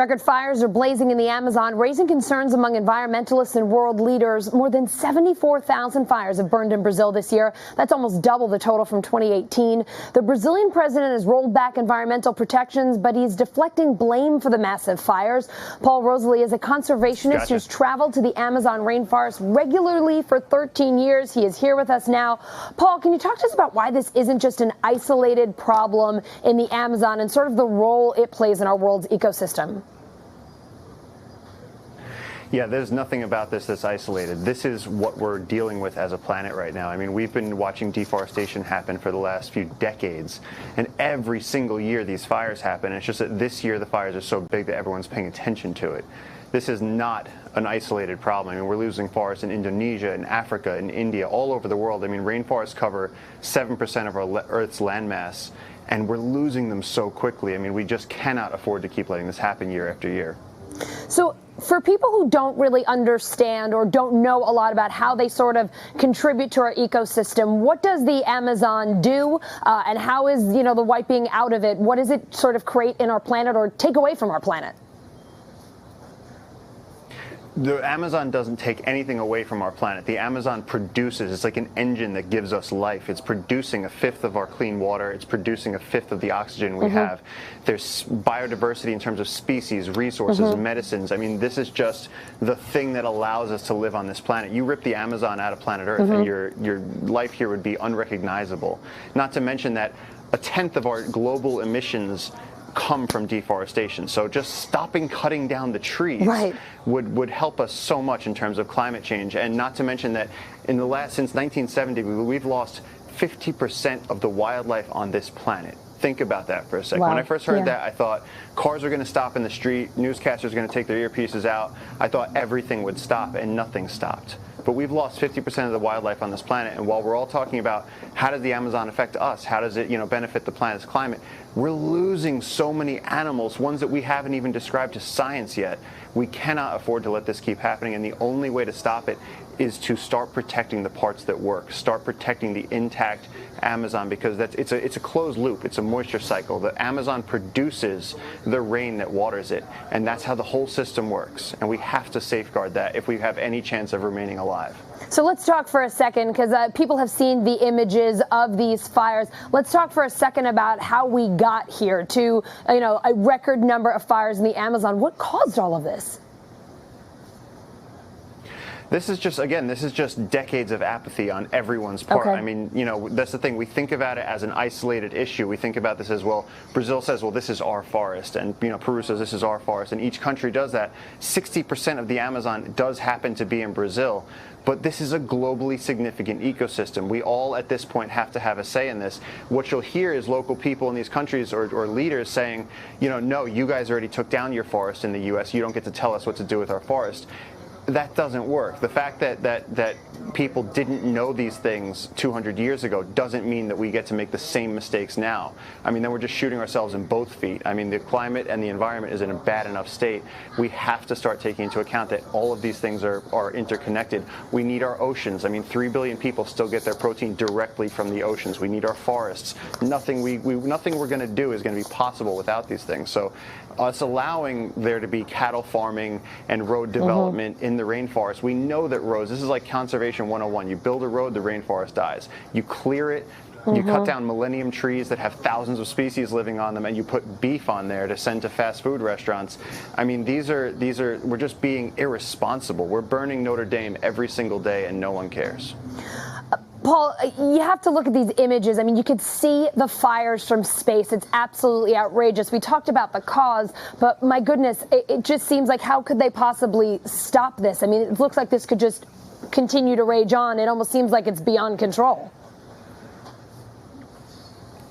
Record fires are blazing in the Amazon, raising concerns among environmentalists and world leaders. More than 74,000 fires have burned in Brazil this year. That's almost double the total from 2018. The Brazilian president has rolled back environmental protections, but he's deflecting blame for the massive fires. Paul Rosalie is a conservationist who's traveled to the Amazon rainforest regularly for 13 years. He is here with us now. Paul, can you talk to us about why this isn't just an isolated problem in the Amazon and sort of the role it plays in our world's ecosystem? Yeah, there's nothing about this that's isolated. This is what we're dealing with as a planet right now. I mean, we've been watching deforestation happen for the last few decades, and every single year these fires happen. It's just that this year the fires are so big that everyone's paying attention to it. This is not an isolated problem. I mean, we're losing forests in Indonesia, in Africa, in India, all over the world. I mean, rainforests cover 7% of our Earth's landmass, and we're losing them so quickly. I mean, we just cannot afford to keep letting this happen year after year. So for people who don't really understand or don't know a lot about how they sort of contribute to our ecosystem, what does the Amazon do, and how is, the wiping out of it, what does it sort of create in our planet or take away from our planet? The Amazon doesn't take anything away from our planet. The Amazon produces, it's like an engine that gives us life. It's producing 1/5 of our clean water. It's producing 1/5 of the oxygen we have. There's biodiversity in terms of species, resources, medicines. I mean, this is just the thing that allows us to live on this planet. You rip the Amazon out of planet Earth and your life here would be unrecognizable. Not to mention that 1/10 of our global emissions come from deforestation. So just stopping cutting down the trees would help us so much in terms of climate change. And not to mention that since 1970, we've lost 50% of the wildlife on this planet. Think about that for a second. When I first heard that, I thought cars are going to stop in the street, newscasters are going to take their earpieces out. I thought everything would stop, and nothing stopped. But we've lost 50% of the wildlife on this planet, and while we're all talking about how does the Amazon affect us, how does it benefit the planet's climate, we're losing so many animals, ones that we haven't even described to science yet. We cannot afford to let this keep happening, and the only way to stop it is to start protecting the parts that work, start protecting the intact Amazon, because it's a closed loop. It's a moisture cycle. The Amazon produces the rain that waters it, and that's how the whole system works. And we have to safeguard that if we have any chance of remaining alive. So let's talk for a second, because people have seen the images of these fires. Let's talk for a second about how we got here to, a record number of fires in the Amazon. What caused all of this? This is just decades of apathy on everyone's part. I mean, that's the thing. We think about it as an isolated issue. We think about this as, well, Brazil says, well, this is our forest, and Peru says this is our forest, and each country does that. 60% of the Amazon does happen to be in Brazil, but this is a globally significant ecosystem. We all, at this point, have to have a say in this. What you'll hear is local people in these countries or leaders saying, no, you guys already took down your forest in the U.S. You don't get to tell us what to do with our forest. That doesn't work. The fact that people didn't know these things 200 years ago doesn't mean that we get to make the same mistakes now. I mean, then we're just shooting ourselves in both feet. I mean, the climate and the environment is in a bad enough state. We have to start taking into account that all of these things are interconnected. We need our oceans. I mean, 3 billion people still get their protein directly from the oceans. We need our forests. Nothing we're going to do is going to be possible without these things. So us allowing there to be cattle farming and road development in the rainforest, we know that roads, this is like Conservation 101. You build a road, the rainforest dies. You clear it, you cut down millennium trees that have thousands of species living on them, and you put beef on there to send to fast food restaurants. I mean, we're just being irresponsible. We're burning Notre Dame every single day, and no one cares. Paul, you have to look at these images. I mean, you could see the fires from space. It's absolutely outrageous. We talked about the cause, but my goodness, it just seems like, how could they possibly stop this? I mean, it looks like this could just continue to rage on. It almost seems like it's beyond control.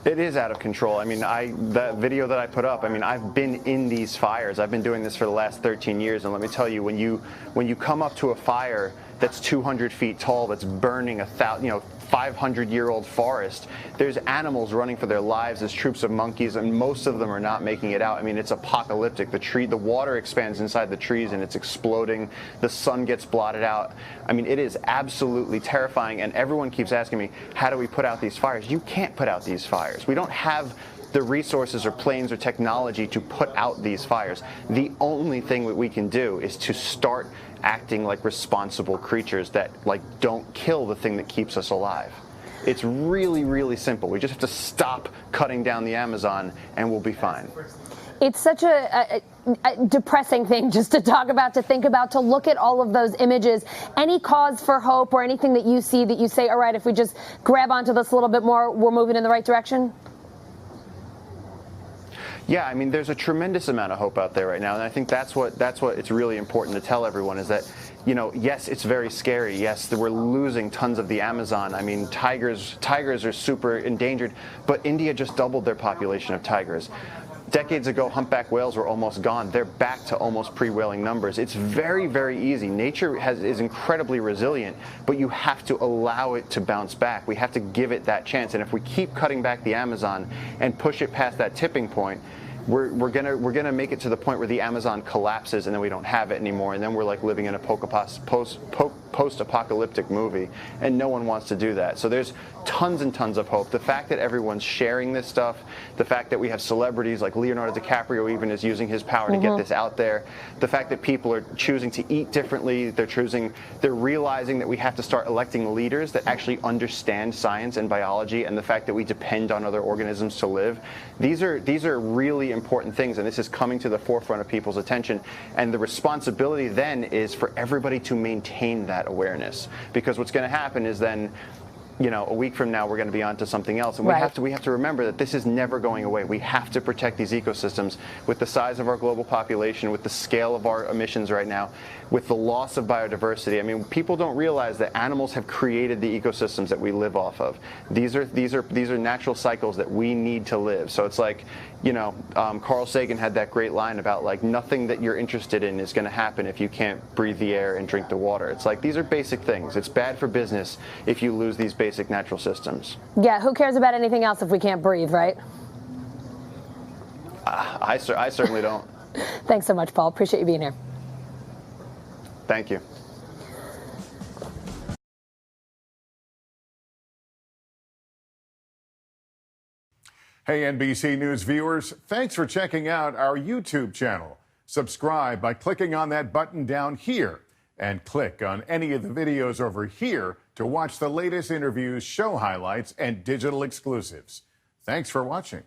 It is out of control. I mean, that video that I put up, I mean, I've been in these fires. I've been doing this for the last 13 years, and let me tell you, when you come up to a fire that's 200 feet tall, that's burning 500-year-old forest, there's animals running for their lives. There's troops of monkeys, and most of them are not making it out. I mean, it's apocalyptic. The water expands inside the trees, and it's exploding. The sun gets blotted out. I mean, it is absolutely terrifying, and everyone keeps asking me, how do we put out these fires? You can't put out these fires. We don't have the resources or planes or technology to put out these fires. The only thing that we can do is to start acting like responsible creatures that don't kill the thing that keeps us alive. It's really, really simple. We just have to stop cutting down the Amazon and we'll be fine. It's such a depressing thing just to talk about, to think about, to look at all of those images. Any cause for hope or anything that you see that you say, all right, if we just grab onto this a little bit more, we're moving in the right direction? Yeah, I mean, there's a tremendous amount of hope out there right now, and I think that's what it's really important to tell everyone is that, yes, it's very scary. Yes, we're losing tons of the Amazon. I mean, tigers are super endangered, but India just doubled their population of tigers. Decades ago, humpback whales were almost gone. They're back to almost pre-whaling numbers. It's very, very easy. Nature is incredibly resilient, but you have to allow it to bounce back. We have to give it that chance. And if we keep cutting back the Amazon and push it past that tipping point, we're gonna make it to the point where the Amazon collapses and then we don't have it anymore, and then we're like living in a post-apocalyptic movie, and no one wants to do that. So there's tons and tons of hope. The fact that everyone's sharing this stuff, the fact that we have celebrities like Leonardo DiCaprio even is using his power to get this out there, the fact that people are choosing to eat differently, they're realizing that we have to start electing leaders that actually understand science and biology, and the fact that we depend on other organisms to live. These are really important things, and this is coming to the forefront of people's attention, and the responsibility then is for everybody to maintain that awareness, because what's going to happen is then a week from now we're going to be on to something else, and we have to remember that this is never going away. We have to protect these ecosystems. With the size of our global population, with the scale of our emissions right now, with the loss of biodiversity, I mean, people don't realize that animals have created the ecosystems that we live off of. These are natural cycles that we need to live. So it's like, Carl Sagan had that great line about nothing that you're interested in is going to happen if you can't breathe the air and drink the water. It's like, these are basic things. It's bad for business if you lose these basic natural systems. Yeah, who cares about anything else if we can't breathe, right? I certainly don't. Thanks so much, Paul. Appreciate you being here. Thank you. Hey, NBC News viewers, thanks for checking out our YouTube channel. Subscribe by clicking on that button down here, and click on any of the videos over here to watch the latest interviews, show highlights, and digital exclusives. Thanks for watching.